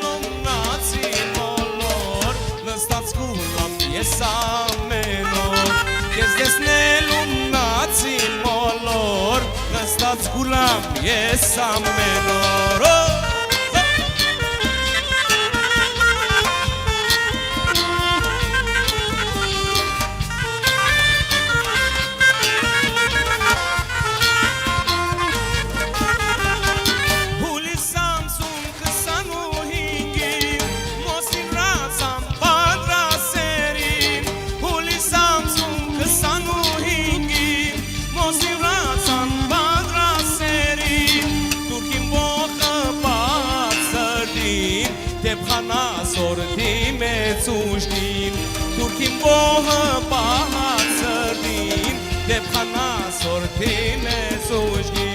լումնացի բոլոր նստած կուլամ ես ամեն օր Ես տեսնել ումնացի բոլոր նստած կուլամ ես ամեն օր Սորդի մեծ ուժնին Թուրքին բողը պահացրին Դեպ խանա սորդի մեծ ուժնին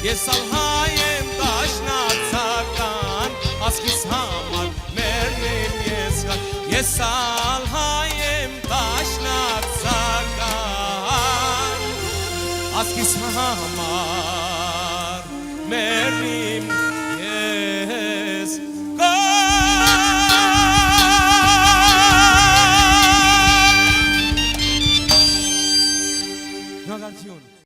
Ես ալհայեմ դաշնացական, ասկիս համար մերնեմ ես կան Ես ալհայեմ դաշնացական, ասկիս համար մերնեմ